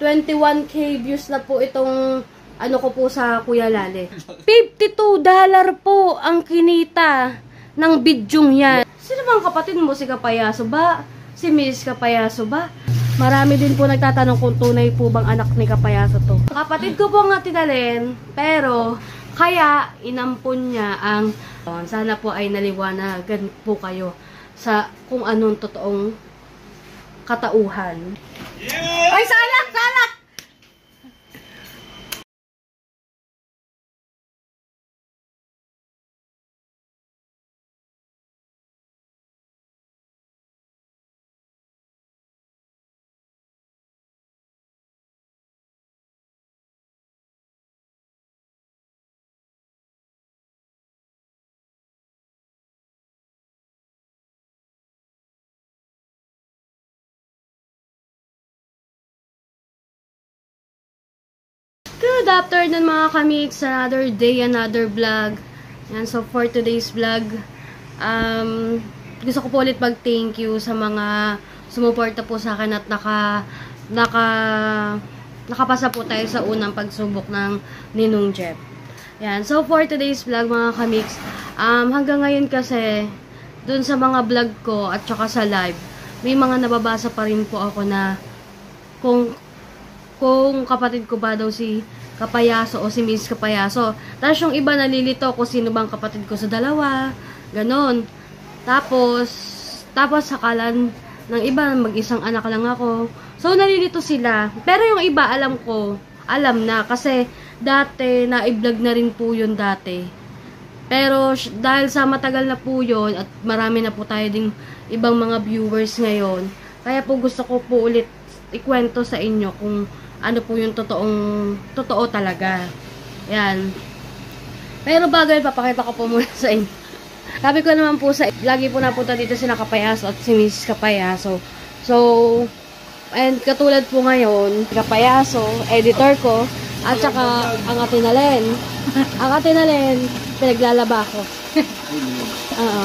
21K views na po itong ano ko po sa Kuya Lale. $52 po ang kinita ng bidyong yan. Sino bang kapatid mo? Si Kapayaso ba? Si Miss Kapayaso ba? Marami din po nagtatanong kung tunay po bang anak ni Kapayaso to. Kapatid ko po nga tinalin, pero kaya inampun niya ang sana po ay naliwanagan po kayo sa kung anong totoong katauhan. Yeah! Ay, salak! Salak! Good afternoon mga kamiks, another day, another vlog. Yan, so for today's vlog, gusto ko po ulit mag-thank you sa mga sumuporta po sa akin at nakapasa po tayo sa unang pagsubok ng Ninong Jeff. Yan, so for today's vlog mga kamiks, hanggang ngayon kasi, dun sa mga vlog ko at saka sa live, may mga nababasa pa rin po ako na kung kapatid ko ba daw si Kapayaso o si Miss Kapayaso. Tapos yung iba nalilito kung sino bang kapatid ko sa dalawa. Ganon. Tapos sakalan ng iba, mag-isang anak lang ako. So, nalilito sila. Pero yung iba, alam na. Kasi, dati, na-vlog na rin po yun dati. Pero, dahil sa matagal na po yun, at marami na po tayo ding ibang mga viewers ngayon, kaya po gusto ko po ulit ikwento sa inyo kung ano po yung totoo talaga. Yan. Pero bago yun, papakita ko po muna sa inyo. Sabi ko naman po lagi po napunta dito si Kapayaso at si Miss Kapayaso. So, and katulad po ngayon, Kapayaso, editor ko, at saka ang Atinalen. Ang Atinalen, pinaglalaba ko. Oo.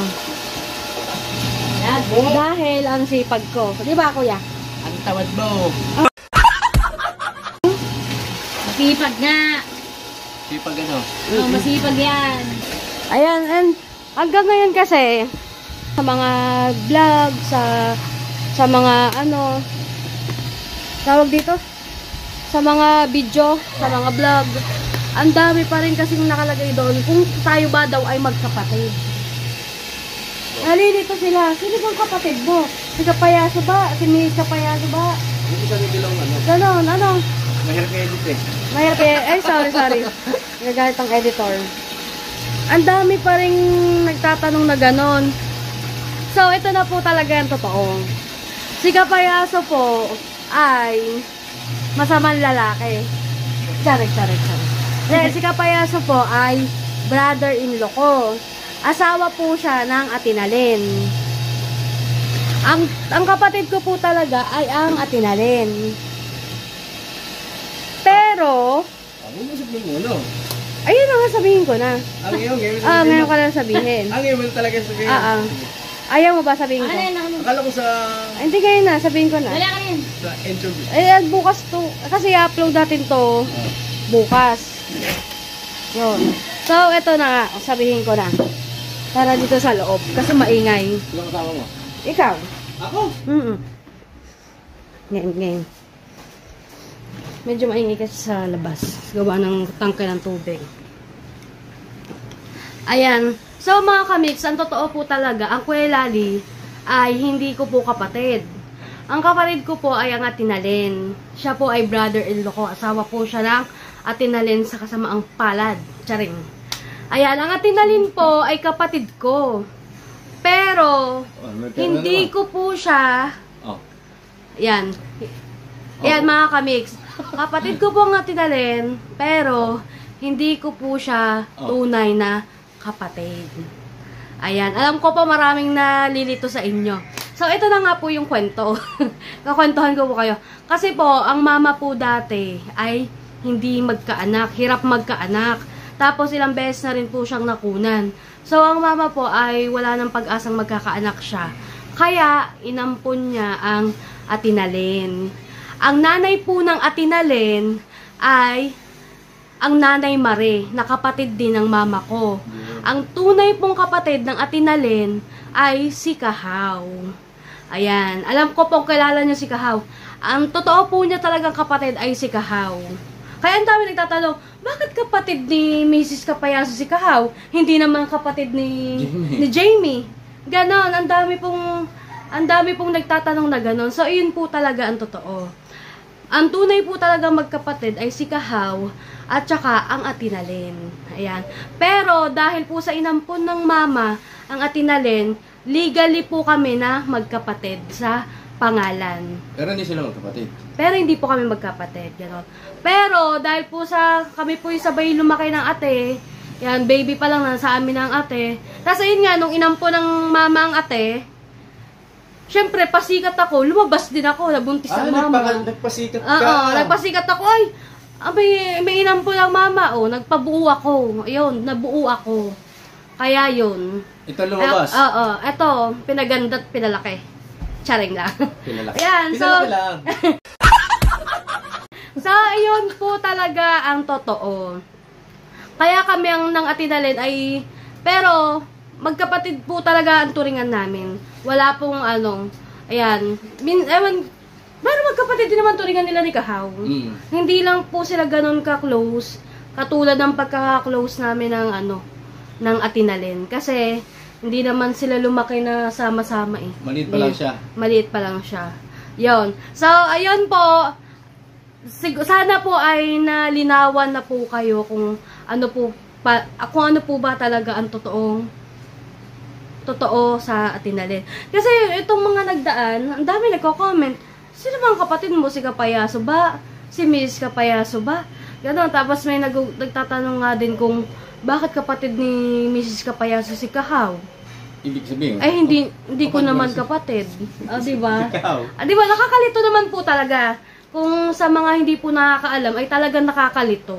Dahil ang sipag ko. Di ba, kuya? Ang tawad mo. Masipag nga. Sipag ano? Oo, masipag yan. Ayan, and hanggang ngayon kasi, sa mga vlog, sa mga ano, tawag dito, sa mga video, sa mga vlog, ang dami pa rin kasing nakalagay doon kung tayo ba daw ay magkapatid. Nalilito sila, sino bang kapatid mo? Si Kapayaso ba? Si Miss Kapayaso ba? Hindi sa bilang ano? Ganon, ano? Mahirap ka edit eh. Mahirap eh. Ay, sorry. Nagalit ang editor. Ang dami pa rin nagtatanong na ganon. So, ito na po talaga ang totoo. Si Kapayaso po ay masamang lalaki. Charik. Si Kapayaso po ay brother-in-law ko. Asawa po siya ng Atinalen. Ang kapatid ko po talaga ay ang Atinalen. Pero, Ano mo sabihin mo, no? ayun na nga sabihin ko na. Ngayon ko lang sabihin. Ang ngayon mo talaga sabihin. Ayaw mo ba sabihin ko? Akala ko sa Hindi kayo na, sabihin ko na. Wala ka rin. interview. Bukas to. Kasi i-upload natin to bukas. Yun. So, eto na nga. Sabihin ko na. Para dito sa loob. Kasi maingay. Sino kasama mo? Ikaw. Ako? Ngayon. Medyo maingay kasi sa labas. Gawa ng tangke ng tubig. Ayan. So, mga kamiks, ang totoo po talaga, ang Kuya Lali ay hindi ko po kapatid. Ang kapatid ko po ay ang Atinalen. Siya po ay brother-in-law ko. Asawa po siya ng Atinalen sa kasamaang palad. Charing. Ayan, ang Atinalen po ay kapatid ko. Pero, hindi ko po siya... Ayan. Ayan, mga kamiks. Kapatid ko po ang Atinalen, pero hindi ko po siya tunay na kapatid. Ayan. Alam ko po maraming nalilito sa inyo. So, ito na nga po yung kwento. Kakwentuhan ko po kayo. Kasi po, ang mama po dati ay hindi magkaanak. Hirap magkaanak. Tapos, ilang beses na rin po siyang nakunan. So, ang mama po ay wala nang pag-asang magkakaanak siya. Kaya, inampon niya ang Atinalen. Ang nanay po ng Atinalen ay ang Nanay Mare, na kapatid din ng mama ko. Ang tunay pong kapatid ng Atinalen ay si Kahaw. Ayan. Alam ko pong kilala niyo si Kahaw. Ang totoo po niya talagang kapatid ay si Kahaw. Kaya ang dami nagtatanong, bakit kapatid ni Mrs. Kapayaso si Kahaw? Hindi naman kapatid ni Jamie. Ganon, ang dami pong nagtatanong na ganon. So, yun po talaga ang totoo. Ang tunay po talaga magkapatid ay si Kahaw at saka ang Atinalen. Ayan. Pero, dahil po sa inampon ng mama, ang Atinalen, legally po kami na magkapatid sa pangalan. Pero hindi sila magkapatid. Pero hindi po kami magkapatid, gano'n. Pero dahil po kami po yung sabay lumaki ng ate, yan, baby pa lang na sa amin ng ate. Tapos ayun nga, nung inampo ng mama ang ate, syempre, pasikat ako, lumabas din ako, nabuntis ang mama. Nagpasikat ka. Oo, nagpasikat ako, ay, may inampo ng mama, nagpabuo ako. Ayun, nabuo ako. Kaya yun. Ito lumabas? Oo, ito, pinaganda at pinalaki. Charing lang. Pinalaki. Ayan, so, Pinalaki lang. so, ayun po talaga ang totoo. Kaya kami ang ng Atinalen ay, pero, magkapatid po talaga ang turingan namin. Wala pong ayan, pero magkapatid din naman turingan nila ni Kahaw. Hindi lang po sila ganun ka-close, katulad ng pagkaka-close namin ng Atinalen. Kasi, hindi naman sila lumaki na sama-sama eh. Maliit pa lang siya. Maliit pa lang siya. Yon. So, ayun po. Sana po ay nalinawan na po kayo kung ano po ba talaga ang totoo sa Atinalen. Kasi itong mga nagdaan, ang dami nagko-comment. Sino bang kapatid mo? Si Kapayaso ba? Si Miss Kapayaso ba? Ganon. Tapos may nagtatanong nga din kung bakit kapatid ni Mrs. Kapayaso si Kahaw? Ibig sabihin? Ay, hindi ko naman kapatid. Diba? Diba, nakakalito naman po talaga. Kung sa mga hindi po nakakaalam, ay talagang nakakalito.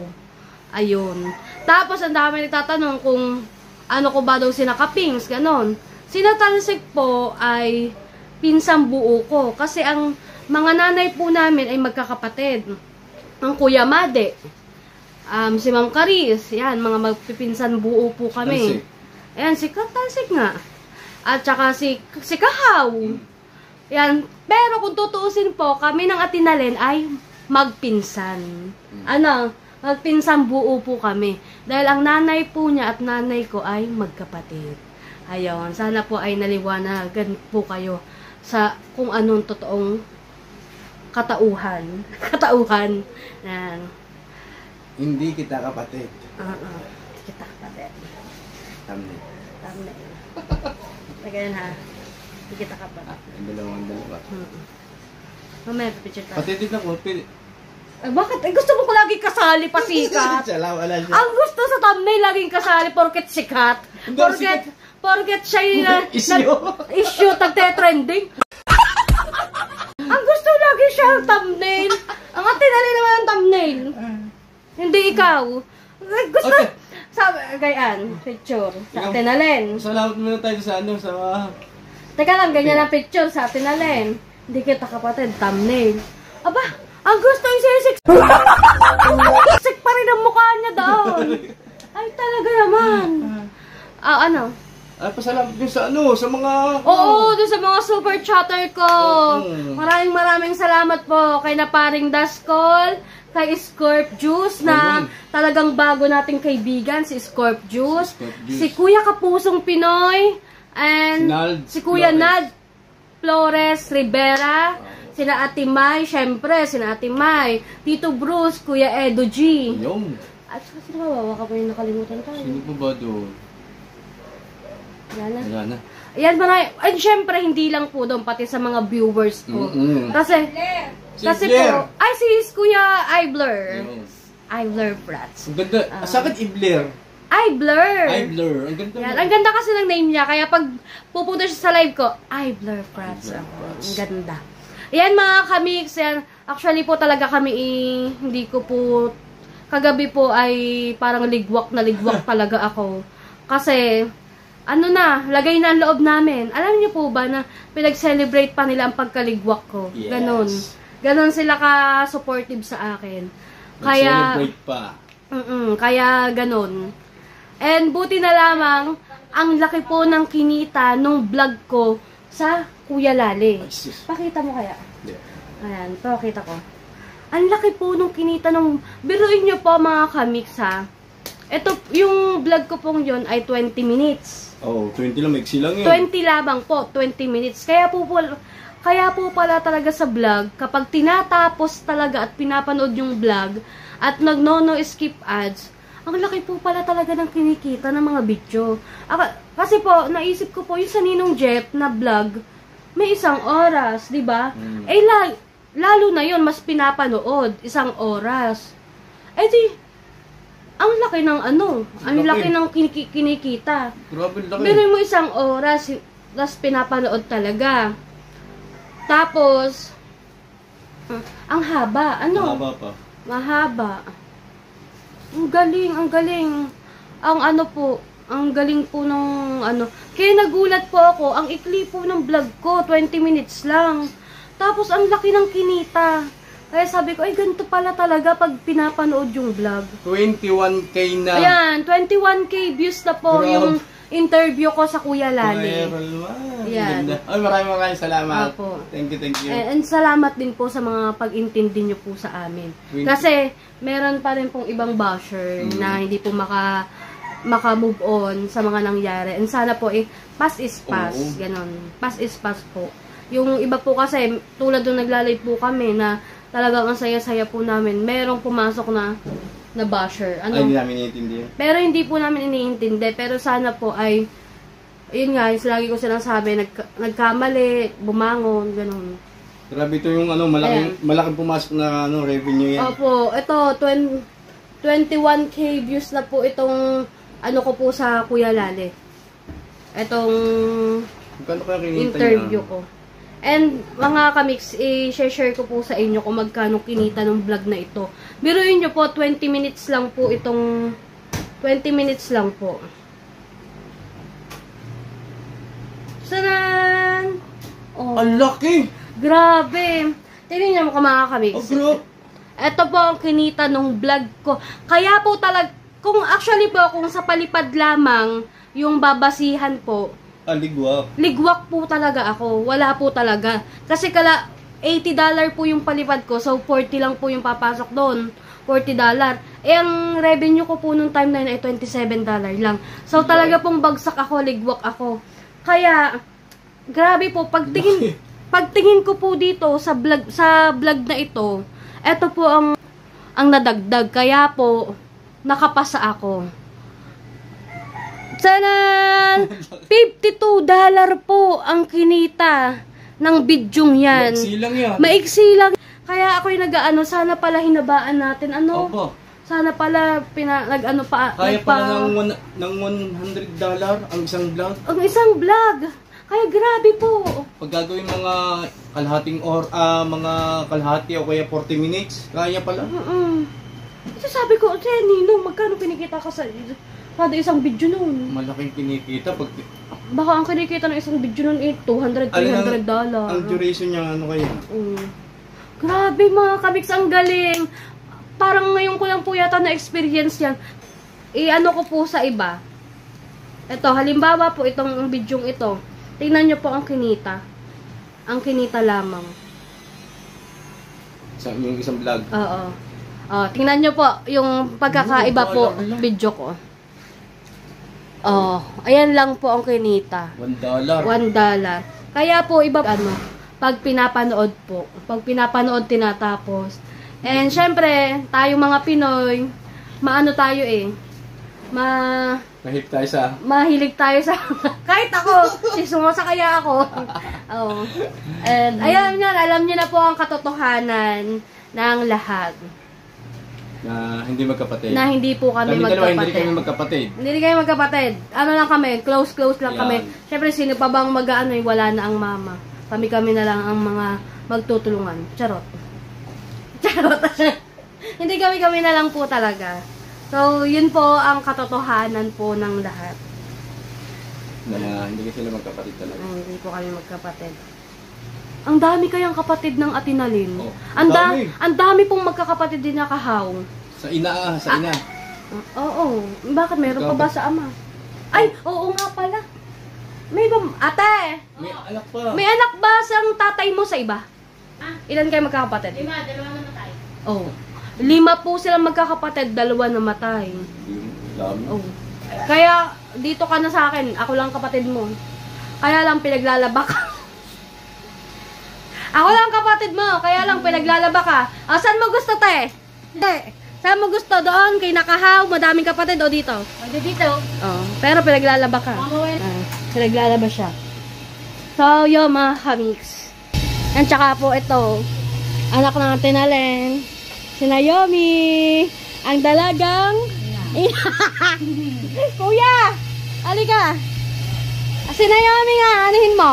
Ayun. Tapos, ang dami nagtatanong kung ano ko ba daw sinakapings, ganon. Sinatalsik po ay pinsang buo ko. Kasi ang mga nanay po namin ay magkakapatid. Ang Kuya Made, si Ma'am Caris, yan, mga magpipinsan buo po kami. Ayan, si Talsik nga. At saka si Kahaw. Yan. Pero kung tutuusin po, kami ng Atinalen ay magpinsan. Magpinsan buo po kami. Dahil ang nanay po niya at nanay ko ay magkapatid. Ayun. Sana po ay naliwanagan po kayo sa kung anong totoong katauhan. Yan. Hindi kita kapatid. Hindi kita kapatid. Thumbnail. Ganyan ha. Hindi kita kapatid. Dalawa. Mamaya, picture tayo. Patid ako. Bakit? Gusto mo ko lagi kasali pa sikat? Ang gusto sa thumbnail, laging kasali porket sikat. Porket siya yung issue, tagte-trending. Ang gusto lagi siya ang thumbnail. Ang Atinalen naman ang thumbnail. Hindi ikaw. Gusto. Gayaan, picture. Sa Atinalen. Salamat muna tayo sa Teka lang, ganyan ang picture sa Atinalen. Hindi kita kapatid, thumbnail. Aba, ang gusto yung sisik. Sisik pa rin ang mukha niya doon. Ay, talaga naman. Pasalamat din sa mga... Oo, dun sa mga super chatter ko. Maraming salamat po kay Naparing Daskol, kay Scorp Juice na talagang bago nating kaibigan, si Scorp Juice. Si Kuya Kapusong Pinoy, and si Kuya Nad Flores Rivera, sina Ate Mai, syempre, sina Ate Mai, Tito Bruce, Kuya Edo G. At sino ba? Baka pa yung nakalimutan tayo. Sino po ba doon? Wala na. Ayan, and syempre, hindi lang po doon, pati sa mga viewers ko. Kasi po, ay si Kuya Ibler. Ibler Brats. Ang ganda. Sakit Ibler. Ibler. Ang ganda. Yan, ang ganda kasi ng name niya. Kaya pag pupunta siya sa live ko, Ibler Brats. Ang ganda. Ayan mga kamix, yan. Actually po talaga kami, hindi ko po, kagabi po ay parang ligwak talaga ako. Kasi, lagay na ang loob namin. Alam niyo po ba na pinag-celebrate pa nila ang pagkaligwak ko? Yes. Ganon. Ganon sila ka-supportive sa akin. Kaya, Mag-celebrate pa. kaya ganon. And buti na lamang, ang laki po ng kinita nung vlog ko sa Kuya Lale. Ay, sis. Pakita mo kaya? Yeah. Ayan, pakita ko. Ang laki po nung kinita nung... Biruin nyo po mga kamix ha. Ito, yung vlog ko pong yun ay 20 minutes. Oh, 20 lang, maiksi lang yun. 20 lamang po, 20 minutes. Kaya po pala talaga sa vlog, kapag tinatapos talaga at pinapanood yung vlog, at nagno-no skip ads, ang laki po pala talaga ng kinikita ng mga video. Kasi po, naisip ko po, yung sa Ninong Jeff na vlog, may 1 oras, di ba? Eh, lalo na yun, mas pinapanood, 1 oras. Eh di, ang laki ng ang laki ng kinikita. Grabe laki. Pero mo 1 oras, tapos pinapanood talaga. Tapos, ang haba, Mahaba pa. mahaba. Ang galing, ang galing. Ang galing po ng Kaya nagulat po ako, ang ikli po ng vlog ko, 20 minutes lang. Tapos, ang laki ng kinita. Kaya sabi ko, ay ganito pala talaga pag pinapanood yung vlog. 21K na. Ayan, 21K views na po Grabe. yung interview ko sa Kuya Lale. Viral man. Yan. Ganda. Ay, maraming salamat. Apo. Thank you. And salamat din po sa mga pag-intindi nyo po sa amin. Kasi, meron pa rin pong ibang basher na hindi po maka-move on sa mga nangyari. And sana po, pass is pass. Oo. Ganon. Pass is pass po. Yung iba po kasi, tulad nung naglalay po kami na talagang ang saya-saya po namin, merong pumasok na basher. Ay, hindi namin naiintindihan. Pero hindi po namin iniintindi. Pero sana po ay, yun nga, lagi ko silang sabi, nagkamali, bumangon, ganun. Grabe ito yung malaking pumasok na revenue yan. Opo, ito, 21K views na po itong, ko po sa Kuya Lale. Itong Magkano kaya kinita interview niya? ko. And mga kamix, i-share ko po sa inyo kung magkano kinita ng vlog na ito. Biruin nyo po, 20 minutes lang po itong, 20 minutes lang po. Saran! Oh, Ang laki! grabe! Tingnan nyo mga kamix. Oh, bro! Ito po ang kinita ng vlog ko. Kaya po kung actually po, kung sa palipad lamang, yung babasihan po, Aligwak. ligwak po talaga ako. Wala po talaga. Kasi $80 po yung palipad ko. So, 40 lang po yung papasok doon. $40. Eh, ang revenue ko po nung time na yun ay $27 lang. So, talaga pong bagsak ako, ligwak ako. Kaya, grabe po, pagtingin ko po dito sa vlog na ito, eto po ang nadagdag. Kaya po, nakapasa ako. Sana $52 po ang kinita ng bidyong yan. Maiksi lang yan. Maiksi lang. Kaya ako'y sana pala hinabaan natin. Opo. Sana pala Kaya pala ng $100 ang isang vlog. ang isang vlog. Kaya grabe po. Pag gagawin mga mga kalahati o kaya 40 minutes, kaya pala. Kasi sabi ko, Ninong, magkano kinikita ka sa kada isang video nun? Malaking kinikita. Baka ang kinikita ng isang video nun $200, $300. Ang duration niya kaya? Grabe mga kamix, ang galing. Parang ngayon ko lang po yata na-experience yan. Ko po sa iba. Ito, halimbawa po itong bidyong ito. Tingnan nyo po ang kinita. Ang kinita lamang. Yung isang vlog. Oo. Tingnan nyo po yung pagkakaiba po video ko. Ayan lang po ang kinita. $1. $1. Kaya po iba pag pinapanood po. Pag pinapanood tinatapos. And syempre, tayo mga Pinoy, tayo mahilig tayo sa kahit ako, sumasa kaya ako. And ayan yan, alam niyo na po ang katotohanan ng lahat. Na hindi magkapatid. Na hindi po kami magkapatid. Hindi kami magkapatid. Hindi kayo magkapatid. Ano lang kami, close lang Yan. kami. Siyempre, sino pa bang wala na ang mama. Kami na lang ang mga magtutulungan. Charot. Hindi kami na lang po talaga. So, yun po ang katotohanan po ng lahat. Na hindi sila magkapatid talaga. Ay, hindi po kami magkapatid. Ang dami kayang kapatid ng Atinalin. Oh, Ang dami pong magkakapatid din na Kahaw. Sa ina, sa ina. Oo. Bakit meron pa ba sa ama? Ay, oo nga pala. May ba? Ate! May anak pa. May anak ba sang tatay mo sa iba? Ah? Ilan kayo magkakapatid? 5, 2 namatay. Oo. 5 po silang magkakapatid, 2 namatay. Dami. Oo. Kaya, dito ka na sa akin. Ako lang kapatid mo. Kaya lang pinaglalaba ka. Ako lang kapatid mo. Kaya lang pinaglalaba ka. Saan mo gusto, te? Hindi. Saan mo gusto? Doon, kay Nakahaw, madaming kapatid o dito? Pwede dito. Oo. Pero pinaglalaba ka. Pinaglalaba siya. So, yun mga kamiks. Yan, tsaka po ito. Anak ng Atinalin. Si Naomi. Ang dalagang... Kuya! Halika! Si Naomi nga, anihin mo.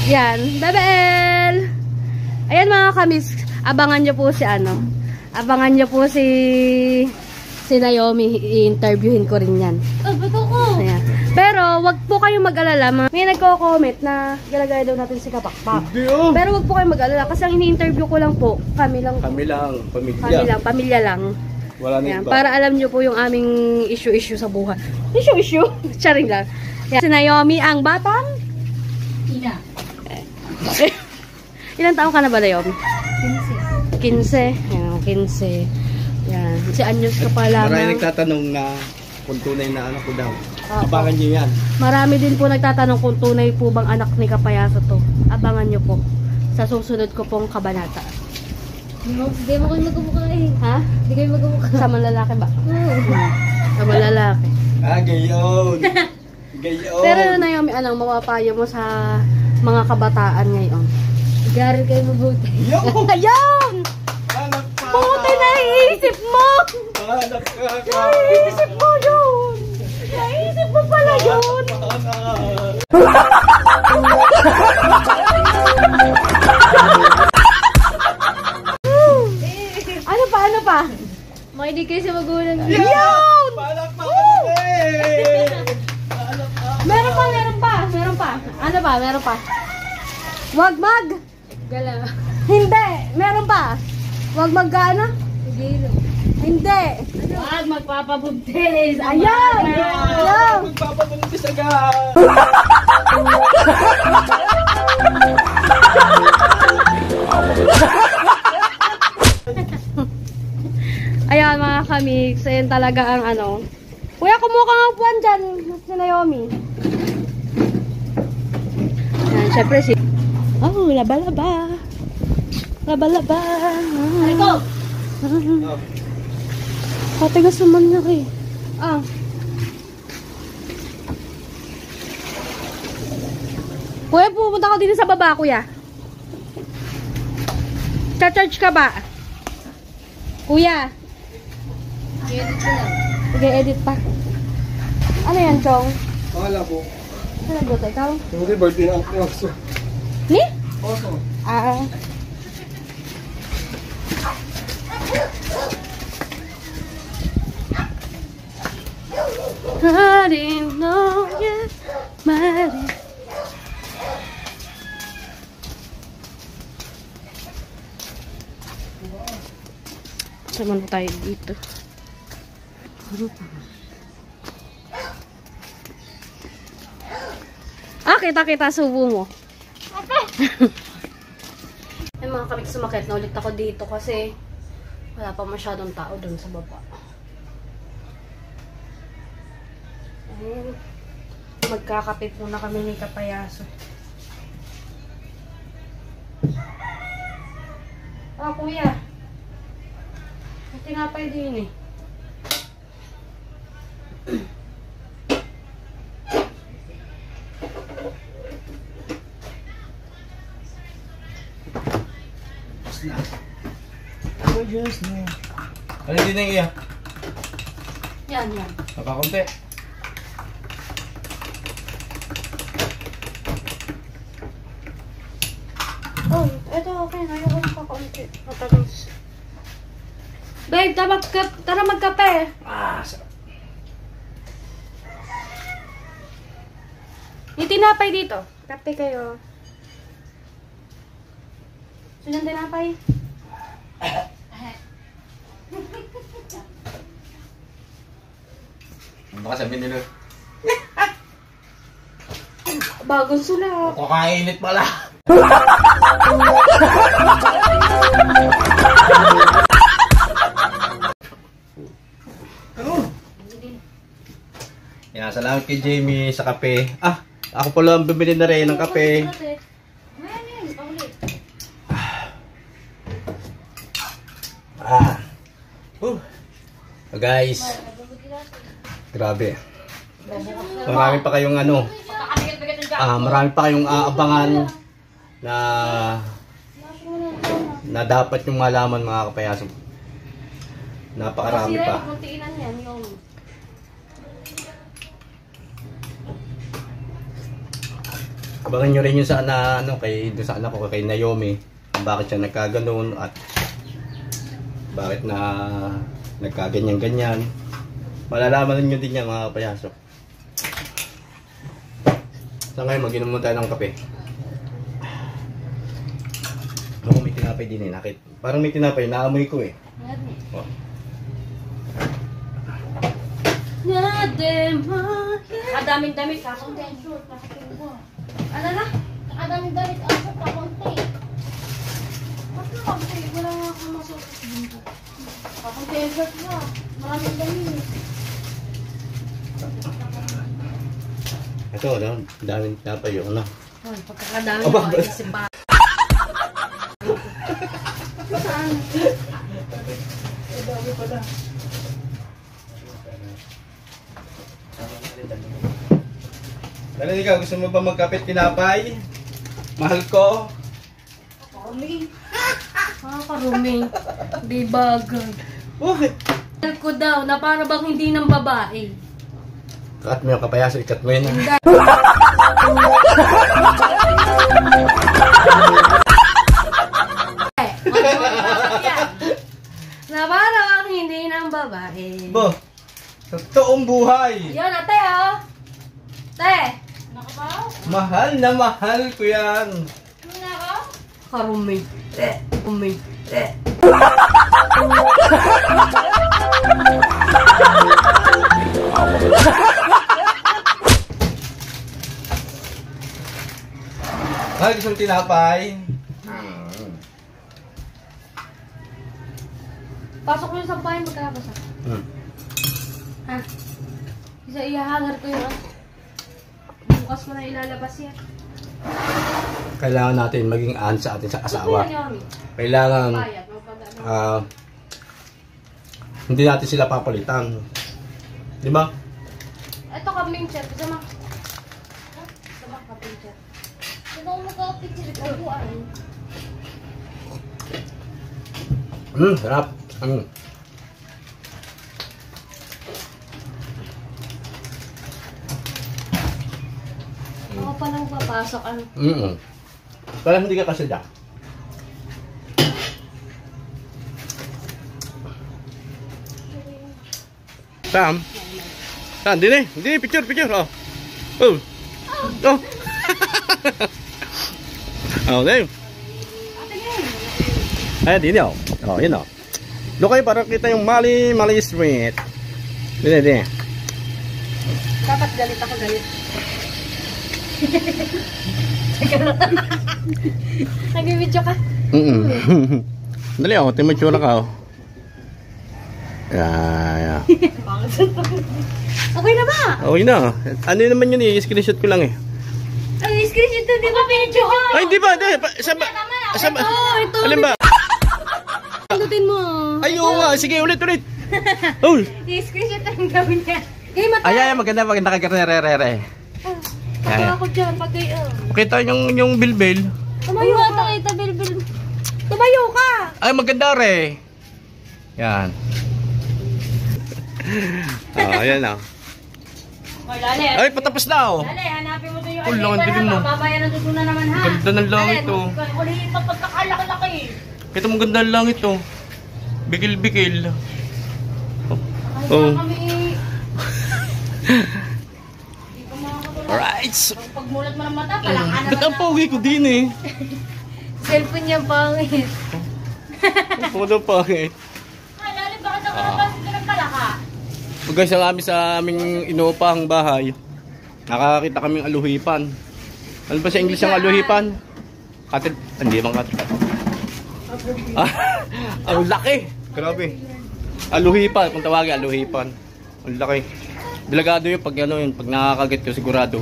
Yan, Bebel! Ayan mga kamiks, abangan nyo po si abangan nyo po si Naomi, i-interviewin ko rin yan. Ba't ako? Ayan. Pero, wag po kayong mag-alala. May nagko-comment na galagaya daw natin si Kapakpak. Hindi oh. Pero wag po kayong mag-alala kasi ang ini-interview ko lang po, kami lang, pamilya lang. Wala na Ayan, iba. para alam nyo po yung aming issue sa buhay. Issue? Charing lang. Ayan. Si Naomi ang batang? Ina. Ilang taong ka na ba, Naomi? 15. 15. Ayan, 15. Yan. Si Anyos ka pa lang. Marami nagtatanong na kung tunay na anak ko daw. Opo. Abangan nyo yan. Marami din po nagtatanong kung tunay po bang anak ni Kapayaso to. Abangan nyo po sa susunod ko pong kabanata. Hindi mo kayo magkamukha eh. Ha? Hindi kayo magkamukha. Sa malalaki ba? Oo. Sa malalaki. Gayon. Gayon. Pero Naomi, anong mapapayo mo sa mga kabataan ngayon? Garal kayo mabuti. Yo! Ayun! Hanap ka! Buti naiisip mo! Hanap ka! Naiisip mo yun! Naiisip mo pala yun! Ano pa? Makinig kayo sa magulang. Yun! Hanap ka eh! Meron pa. Ano pa? Meron pa. Wag mag! Gala. Hindi! Meron pa! Wag mag ano? Sigilo. Hindi! Wag magpapabuntis. Ayan! Ayan! Magpapabuntis agad! Ayan mga kamiks, ayan talaga ang ano. Kuya, kumuha ka nga upuan dyan, si Naomi. Ayan, syempre si... Oh, laba-laba. Laba-laba. Aliko! Patigas naman niya eh. Ah. Kuya, pupunta ka din sa baba, kuya. Cha-charge ka ba? Kuya. Edit ko lang. Sige, edit pa. Ano yan, Chong? Pakala po. Ano nagluto? Ikaw? Hindi, birthday na ako. Oso. Ni? Oso. Ah. I didn't know yet, Mary. Sama na tayo dito. Kita subo mo. Ay mga kamik, sumakit na ulit ako dito kasi wala pa masyadong tao dun sa baba. Ayun. Magkakape muna kami ni Kapayaso. Kuya. May tinapay din eh. Ano din ang iya? Yan. Napakunti. Oh, eto okay na. Ayoko na kakaunti. Matagas. Babe, tara magkape. Sarap. May tinapay dito. Kape kayo. Silang tinapay. Ano ka sabihin nila? Bagong sulap. Kakainit pala. Yan, salamat kay Jamie sa kape. Ah, ako pala ang bibili na rin ng kape. Ah. Guys. Grabe. Marami pa kayong ano. Marami pa kayong aabangan na dapat yung malaman mga kapayasok. Napakarami pa. Abangan nyo rin yung sa ano kay doon sa anak ko kay Naomi, kung bakit siya nagkaganoon at bakit na nagkaganyan-ganyan. Malalaman niyo din yan mga kapayasok. So ngayon mag-inom muna tayo ng kape. Ako may tinapay din eh, nakit. Parang may tinapay, naamoy ko eh. Oh. Nakadaming damit, kakunti ang short, nakatingin. Ano na? Nakadaming damit ako, kakunti. Ba't nakakunti? Wala nga akong masuot dito. Kakunti ang short mo. Maraming damit. Ito, daming tinapay yun na. Ay, pagkakadami Aba, ko, isip ba? Saan? Dami pala. Dali ikaw, gusto mo ba magkapit tinapay? Mahal ko. Karumi. Karumi. Di bagay. Mahal ko daw, na para bang hindi ng babae. Kat mo yung kapayaso, ikat mo yun. Na para bang hindi ng babae. Bo, totoong buhay. Yan, ate oh. Te. Mahal na mahal ko yan. Karumi. Karumi. Mahal, gusto mong tinapay? Pasok mo yung sampahin, magkalabas ako. Ha? Isa ihahangar ko yung bukas mo na ilalabas yan. Kailangan natin maging aan sa atin sa asawa. Ito yan, Yomi. Kailangan Bayad, magpagano. hindi natin sila papalitan. Di ba? Ito kaming chat. Kasama. Kasama kaming chat. Sino mo ka-picture ko ay? Sarap. Ako pa lang papasok. Ano? Parang hindi ka kasadya. Sam? Sam, dini. Dini, picture. Oh. Oh. Oh. Oh, dini. Ayan, dini oh. Oh, yun oh. Doon kayo para kita yung Mali Street. Dini. Dapat galit ako, galit. Nag-video ka? Dali oh, timatsura ka oh. Yeah. Okay na ba? Okay na. Ano naman yun eh, screenshot ko lang eh. Ay, screenshot to, di ba video ko? Ay, di ba? Ito. Alin ba? Pindutin mo. Ay, oo nga. Sige, ulit. Oh. I-screenshot ang gawin niya. Game at Ay, maganda ka re. Pagka ako dyan, pagka Kita yung bilbil. Tumayo ka. Tumayo ka. Ay, maganda re. Yan. Ayan na. Okay, dali. Ay, patapos na oh. Dali, hanapin mo ito yung Oh, langit din mo. Babayan ng tutunan naman ha. Ganda ng langit oh. Ulihin pa pagkakalaki-laki. Kita mo ganda ng langit oh. Bikil. Ay, Oh. kami. Alright. Pagmulat mo ng mata, palakanan Ba't ang pogi ko din eh? Cellphone niya pangit. Puno pa eh. Ay, lalo bakit ako napansin ka ng palaka? Guys, ang amin sa aming inuupahang bahay, nakakita kaming aluhipan. Ano ba sa English ang aluhipan? Hindi bang katid? Ang laki! Grabe. Aluhipan, kung tawagin, aluhipan. Ang laki. Bilagado yun pag ano yun, pag nakakagat ko sigurado.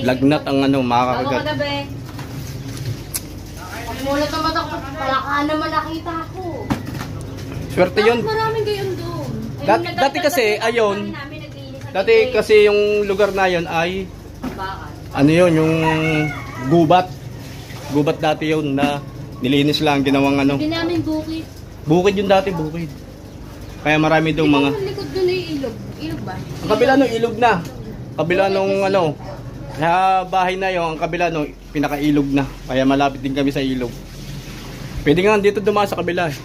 Lagnat ang ano, makakagat. Mulat naman ako. Palaka naman nakita ko. Swerte yun. Maraming gayon doon. Dati kasi, ayun, dati kasi yung lugar na yun ay, ano yun, yung gubat. Gubat dati yun na nilinis lang, ginawang ano. Hindi namin bukid. Bukid yun dati, bukid. Kaya marami daw mga... Ang likod doon ay ilog. Ilog ba? Ang kabila nung ilog na. Kabila nung ano, sa bahay na yun, ang kabila nung pinakailog na. Kaya malapit din kami sa ilog. Pwede nga dito dumaan sa kabila eh.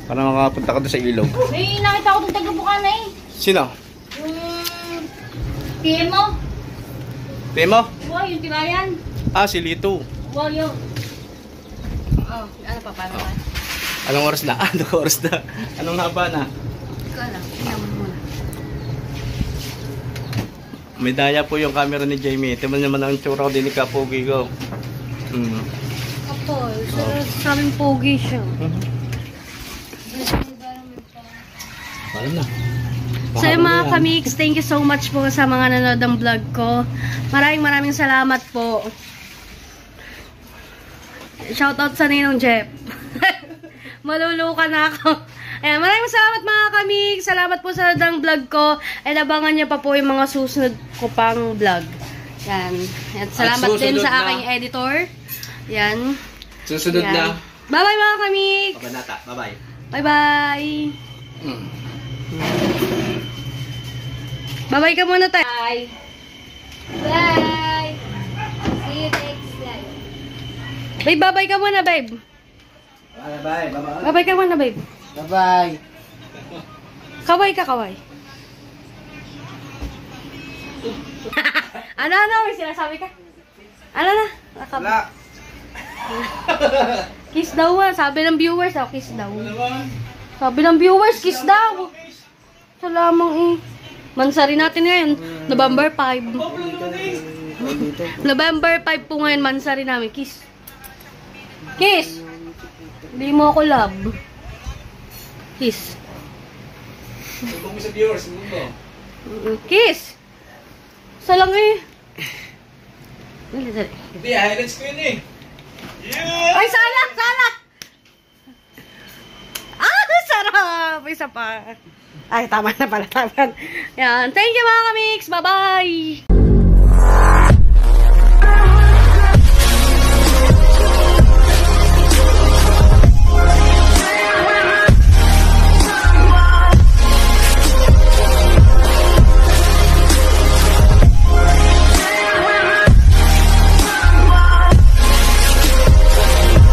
Para makapunta ka doon sa ilog. May nakita ko itong taga-Bukana eh. Sino? Yung... PM mo. Temo? Wow, yung tirayan. Ah, si Lito. Wow, yun. Oh, ano pa? Paano ba? Anong oras na? Anong oras na? Anong haba na? Hindi ko alam. Tingnan mo muna. May daya po yung camera ni Jamie. Tingnan naman ang tsura ko din ni Kapogi ko. Apo, sa aming pogi siya. Alam na. So yung mga kamiks, thank you so much po sa mga nanood ng vlog ko. Maraming salamat po. Shoutout sa Ninong Jeff. Maluluka na ako. Ayan, maraming salamat mga kamiks. Salamat po sa nanood ng vlog ko. And abangan nyo pa po yung mga susunod ko pang vlog. Yan. At salamat din sa aking editor. Yan. Susunod Yan. na. Bye-bye mga kamiks. Kabanata. Bye-bye. Bye-bye. Bye-bye ka muna tayo. Bye. Bye. See you next time. Babe, bye-bye ka muna, babe. Bye-bye. Bye-bye. Bye-bye ka muna, babe. Bye-bye. Kaway ka, kaway. Ano, may sinasabi ka? Ano na? Wala. Kiss daw ah. Sabi ng viewers, kiss daw. Sabi ng viewers, kiss daw. Ito lamang eh. Mansari natin ngayon. November 5. November 5 po ngayon, mansari namin. Kiss. Kiss! Hindi mo ako love. Kiss. Sa viewers, Kiss! Isa lang eh. Hindi, highlights ko yun eh. Ay, sana! Ah, sarap! Isa pa. Ay, tama na pala. Yan. Thank you mga kamiks. Bye-bye!